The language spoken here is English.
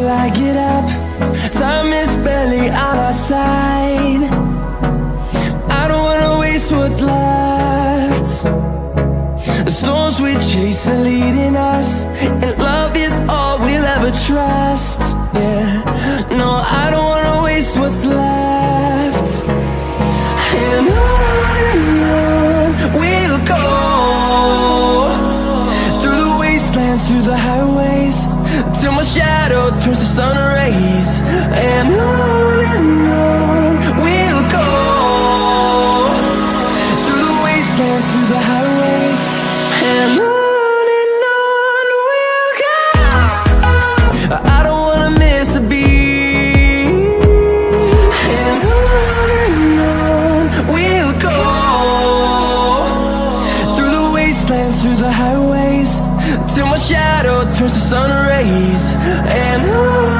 I get up. Time is barely on our side. I don't wanna waste what's left. The storms we chase are leading us, and love is all we'll ever trust. Yeah, no, I don't wanna waste what's left. And on we'll go, through the wastelands, through the highways, till my shadow turns to sun rays. And on we'll go, through the wastelands, through the highways, and on we'll go. I don't wanna miss a beat. And on we'll go, through the wastelands, through the highways, till my shadow turns to sun rays. And on